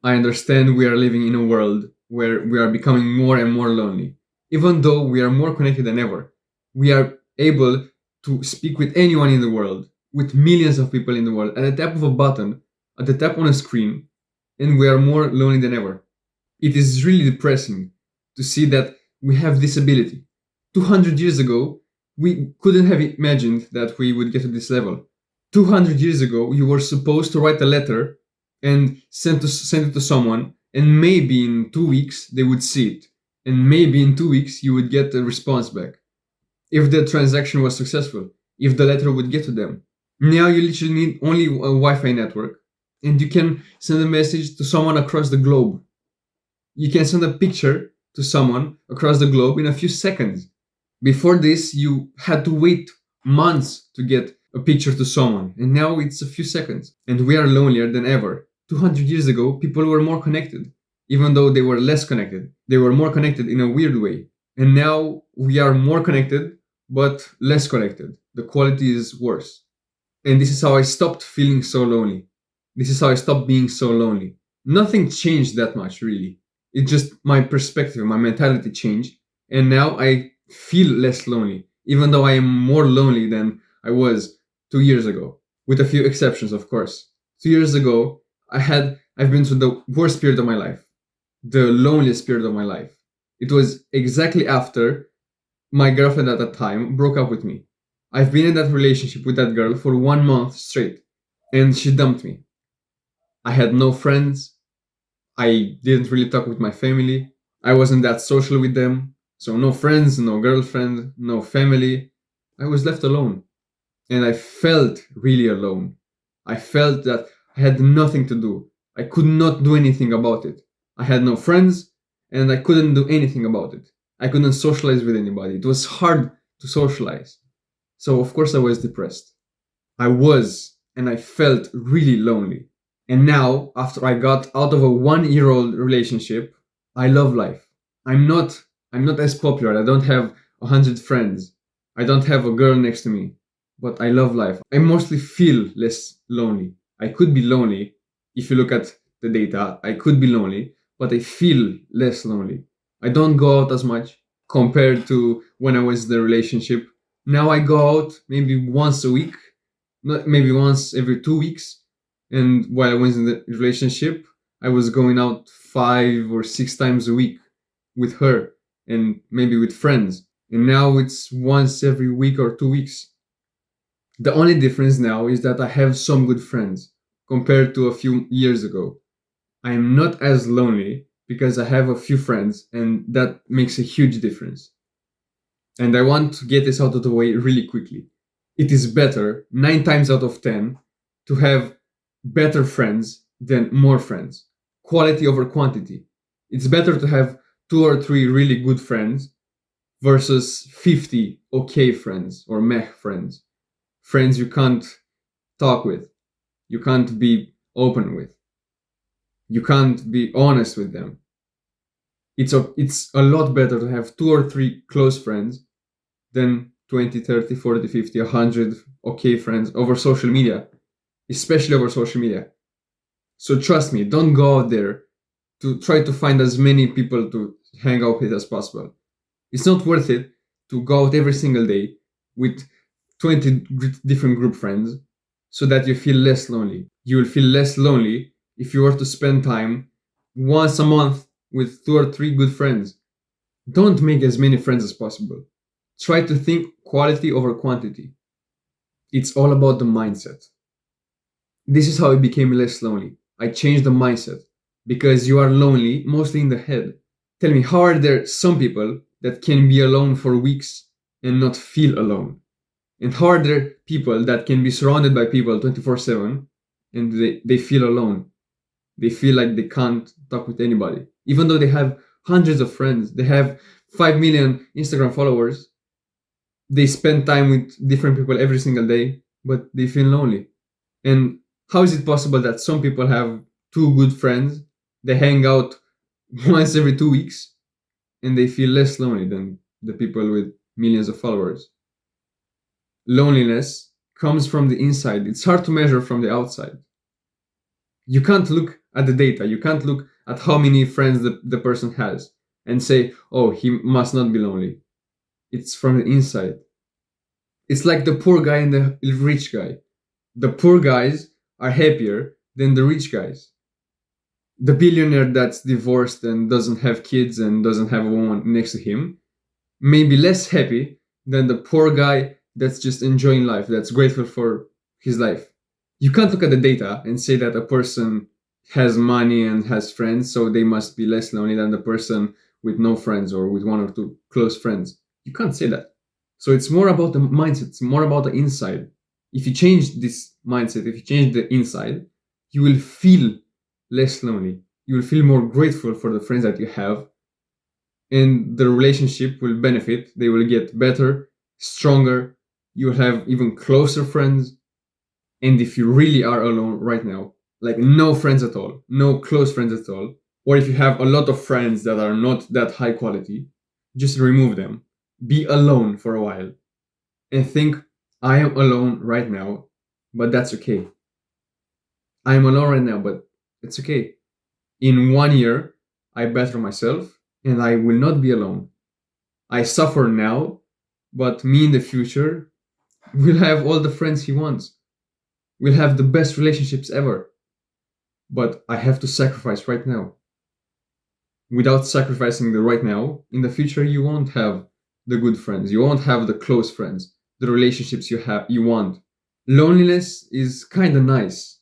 I understand we are living in a world where we are becoming more and more lonely. Even though we are more connected than ever, we are able to speak with anyone in the world, with millions of people in the world, at the tap of a button, at the tap on a screen, and we are more lonely than ever. It is really depressing to see that we have this ability. 200 years ago, we couldn't have imagined that we would get to this level. 200 years ago, you were supposed to write a letter and send it to someone, and maybe in 2 weeks they would see it. And maybe in 2 weeks you would get a response back. If the transaction was successful, if the letter would get to them. Now you literally need only a Wi Fi network, and you can send a message to someone across the globe. You can send a picture to someone across the globe in a few seconds. Before this, you had to wait months to get a picture to someone, and now it's a few seconds. And we are lonelier than ever. 200 years ago, people were more connected, even though they were less connected. They were more connected in a weird way. And now we are more connected, but less connected. The quality is worse. And this is how I stopped feeling so lonely. This is how I stopped being so lonely. Nothing changed that much, really. It's just my perspective, my mentality changed. And now I feel less lonely, even though I am more lonely than I was 2 years ago, with a few exceptions, of course. 2 years ago, I've been through the worst period of my life, the loneliest period of my life. It was exactly after my girlfriend at that time broke up with me. I've been in that relationship with that girl for 1 month straight, and she dumped me. I had no friends. I didn't really talk with my family. I wasn't that social with them. So, no friends, no girlfriend, no family. I was left alone. And I felt really alone. I felt that I had nothing to do. I could not do anything about it. I had no friends, and I couldn't do anything about it. I couldn't socialize with anybody. It was hard to socialize. So, of course, I was depressed. I was, and I felt really lonely. And now, after I got out of a 1 year old relationship, I love life. I'm not I'm not as popular. I don't have 100 friends. I don't have a girl next to me. But I love life. I mostly feel less lonely. I could be lonely if you look at the data. I could be lonely, but I feel less lonely. I don't go out as much compared to when I was in the relationship. Now I go out maybe once a week, not maybe once every 2 weeks. And while I was in the relationship, I was going out 5 or 6 times a week with her and maybe with friends. And now it's once every week or 2 weeks. The only difference now is that I have some good friends compared to a few years ago. I am not as lonely because I have a few friends, and that makes a huge difference. And I want to get this out of the way really quickly. It is better, 9 times out of 10, to have better friends than more friends. Quality over quantity. It's better to have 2 or 3 really good friends versus 50 okay friends or meh friends. Friends you can't talk with, you can't be open with, you can't be honest with them. It's a lot better to have 2 or 3 close friends than 20, 30, 40, 50, 100 okay friends over social media, especially over social media. So trust me, don't go out there to try to find as many people to hang out with as possible. It's not worth it to go out every single day with 20 different group friends so that you feel less lonely. You will feel less lonely if you were to spend time once a month with 2 or 3 good friends. Don't make as many friends as possible. Try to think quality over quantity. It's all about the mindset. This is how I became less lonely. I changed the mindset because you are lonely mostly in the head. Tell me, how are there some people that can be alone for weeks and not feel alone? And how are there people that can be surrounded by people 24/7 and they feel alone? They feel like they can't talk with anybody. Even though they have hundreds of friends, they have 5 million Instagram followers, they spend time with different people every single day, but they feel lonely. And how is it possible that some people have 2 good friends, they hang out once every 2 weeks, and they feel less lonely than the people with millions of followers? Loneliness comes from the inside. It's hard to measure from the outside. You can't look at the data. You can't look at how many friends the person has and say, oh, he must not be lonely. It's from the inside. It's like the poor guy and the rich guy. The poor guys are happier than the rich guys. The billionaire that's divorced and doesn't have kids and doesn't have a woman next to him may be less happy than the poor guy that's just enjoying life, that's grateful for his life. You can't look at the data and say that a person has money and has friends, so they must be less lonely than the person with no friends or with one or two close friends. You can't say that. So it's more about the mindset, it's more about the inside. If you change this mindset, if you change the inside, you will feel less lonely. You will feel more grateful for the friends that you have, and the relationship will benefit. They will get better, stronger. You'll have even closer friends. And if you really are alone right now, like no friends at all, no close friends at all, or if you have a lot of friends that are not that high quality, just remove them. Be alone for a while and think, I am alone right now, but that's okay. I am alone right now, but it's okay. In 1 year, I better myself and I will not be alone. I suffer now, but me in the future will have all the friends he wants. We'll have the best relationships ever. But I have to sacrifice right now. Without sacrificing the right now, in the future you won't have the good friends. You won't have the close friends, the relationships you want. Loneliness is kind of nice,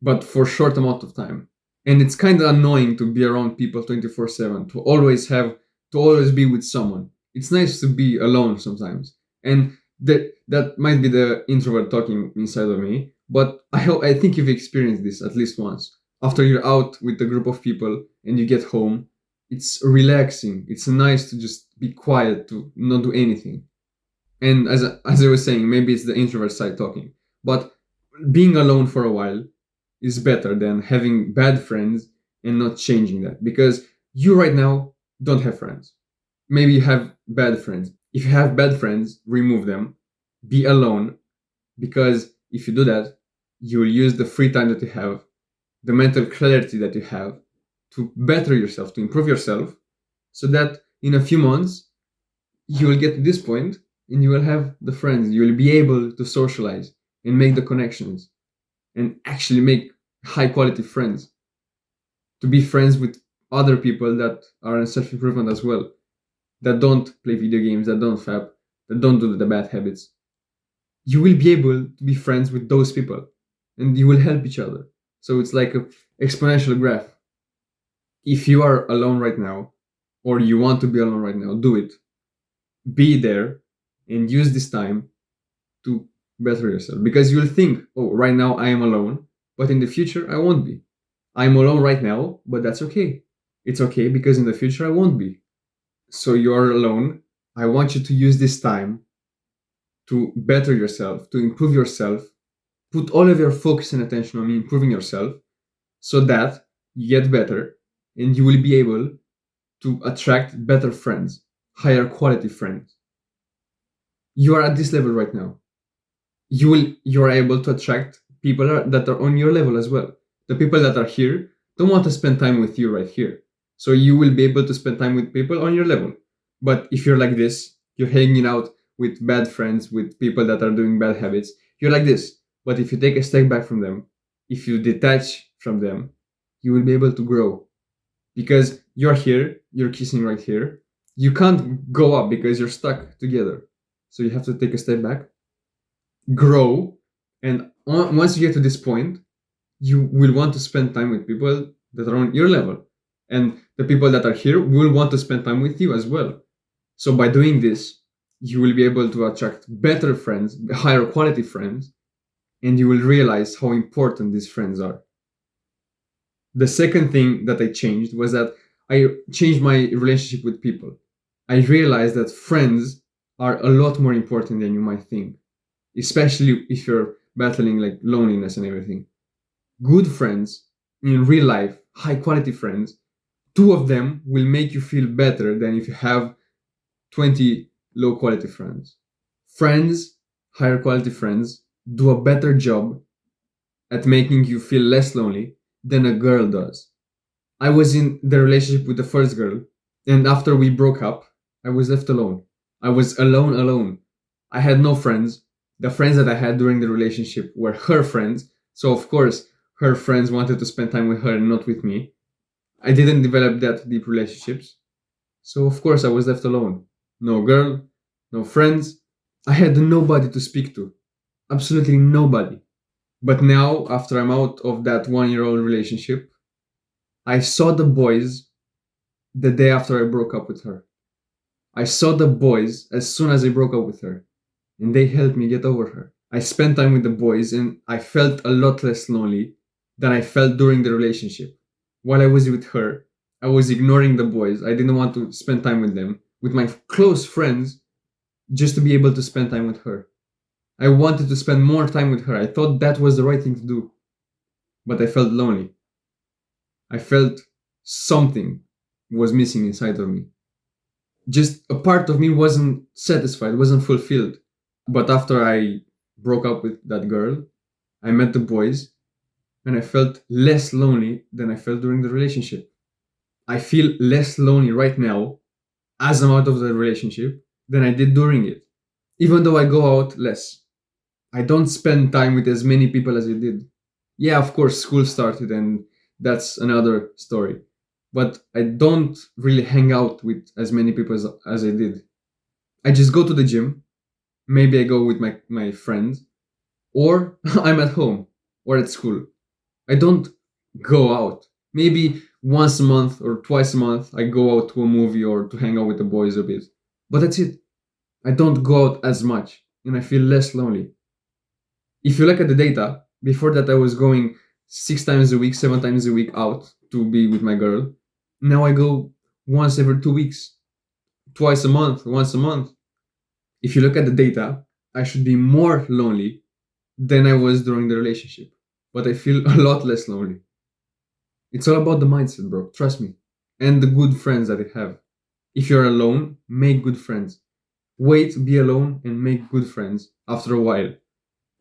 but for a short amount of time. And it's kind of annoying to be around people 24/7, to always be with someone. It's nice to be alone sometimes. And that might be the introvert talking inside of me, but I think you've experienced this at least once. After you're out with a group of people and you get home, it's relaxing. It's nice to just be quiet, to not do anything. And as I was saying, maybe it's the introvert side talking, but being alone for a while is better than having bad friends and not changing that, because you right now don't have friends. Maybe you have bad friends. If you have bad friends, remove them. Be alone, because if you do that, you will use the free time that you have, the mental clarity that you have, to better yourself, to improve yourself, so that in a few months you will get to this point and you will have the friends. You will be able to socialize and make the connections and actually make high quality friends, to be friends with other people that are in self improvement as well, that don't play video games, that don't fap, that don't do the bad habits. You will be able to be friends with those people and you will help each other. So it's like an exponential graph. If you are alone right now, or you want to be alone right now, do it. Be there and use this time to better yourself, because you'll think, oh, right now I am alone, but in the future I won't be. I'm alone right now, but that's okay. It's okay because in the future I won't be. So you're alone. I want you to use this time to better yourself, to improve yourself. Put all of your focus and attention on improving yourself, so that you get better and you will be able to attract better friends, higher quality friends. You are at this level right now. You are able to attract people that are on your level as well. The people that are here don't want to spend time with you right here. So you will be able to spend time with people on your level. But if you're like this, you're hanging out with bad friends, with people that are doing bad habits, you're like this. But if you take a step back from them, if you detach from them, you will be able to grow. Because you're here, you're kissing right here. You can't go up because you're stuck together. So you have to take a step back, grow, and once you get to this point, you will want to spend time with people that are on your level, and the people that are here will want to spend time with you as well. So by doing this, you will be able to attract better friends, higher quality friends, and you will realize how important these friends are. The second thing that I changed was that I changed my relationship with people. I realized that friends are a lot more important than you might think, especially if you're battling like loneliness and everything. Good friends in real life, high quality friends, two of them will make you feel better than if you have 20 low quality friends. Friends, higher quality friends, do a better job at making you feel less lonely than a girl does. I was in the relationship with the first girl, and after we broke up, I was left alone. I was alone. I had no friends. The friends that I had during the relationship were her friends, so of course, her friends wanted to spend time with her and not with me. I didn't develop that deep relationships, so of course, I was left alone. No girl, no friends. I had nobody to speak to. Absolutely nobody. But now, after I'm out of that 1 year old relationship, I saw the boys the day after I broke up with her. I saw the boys as soon as I broke up with her, and they helped me get over her. I spent time with the boys, and I felt a lot less lonely than I felt during the relationship. While I was with her, I was ignoring the boys. I didn't want to spend time with them, with my close friends, just to be able to spend time with her. I wanted to spend more time with her. I thought that was the right thing to do, but I felt lonely. I felt something was missing inside of me. Just a part of me wasn't satisfied, wasn't fulfilled. But after I broke up with that girl, I met the boys and I felt less lonely than I felt during the relationship. I feel less lonely right now as I'm out of the relationship than I did during it. Even though I go out less, I don't spend time with as many people as I did. Yeah, of course, school started and that's another story. But I don't really hang out with as many people as I did. I just go to the gym. Maybe I go with my friends, or I'm at home or at school. I don't go out. Maybe once a month or twice a month, I go out to a movie or to hang out with the boys a bit. But that's it. I don't go out as much and I feel less lonely. If you look at the data, before that I was going 6 times a week, 7 times a week out to be with my girl. Now I go once every 2 weeks, twice a month, once a month. If you look at the data, I should be more lonely than I was during the relationship. But I feel a lot less lonely. It's all about the mindset, bro. Trust me. And the good friends that I have. If you're alone, make good friends. Wait, be alone, and make good friends after a while.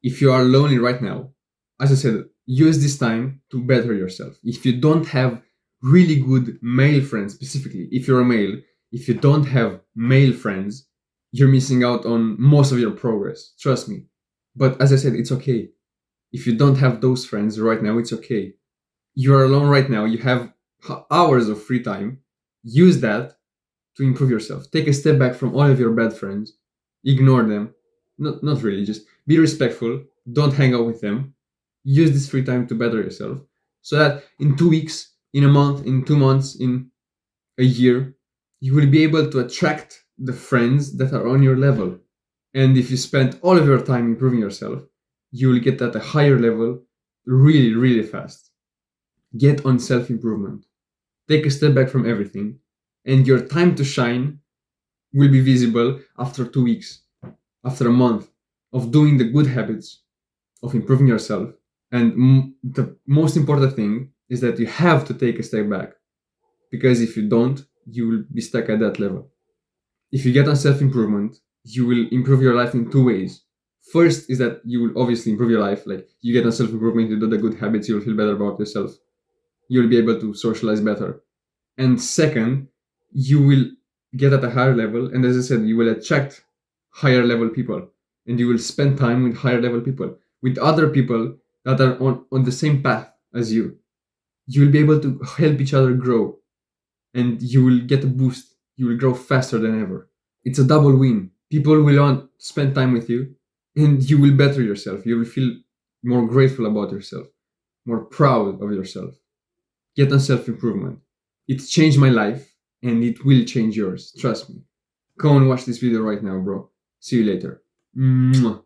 If you are lonely right now, as I said, use this time to better yourself. If you don't have really good male friends, specifically, if you're a male, if you don't have male friends, you're missing out on most of your progress. Trust me. But as I said, it's okay. If you don't have those friends right now, it's okay. You're alone right now. You have hours of free time. Use that to improve yourself. Take a step back from all of your bad friends. Ignore them. Not really. Just be respectful. Don't hang out with them. Use this free time to better yourself, so that in 2 weeks, in a month, in 2 months, in a year, you will be able to attract the friends that are on your level. And if you spend all of your time improving yourself, you will get at a higher level really, really fast. Get on self improvement. Take a step back from everything, and your time to shine will be visible after 2 weeks, after a month of doing the good habits, of improving yourself. And the most important thing is that you have to take a step back, because if you don't, you will be stuck at that level. If you get on self improvement, you will improve your life in two ways. First is that you will obviously improve your life. Like, you get on self improvement, you do the good habits, you will feel better about yourself. You'll be able to socialize better. And second, you will get at a higher level. And as I said, you will attract higher level people, and you will spend time with higher level people, with other people that are on the same path as you. You will be able to help each other grow, and you will get a boost. You will grow faster than ever. It's a double win. People will want to spend time with you, and you will better yourself. You will feel more grateful about yourself, more proud of yourself. Get on self improvement. It's changed my life, and it will change yours. Trust me. Go and watch this video right now, bro. See you later. Mwah.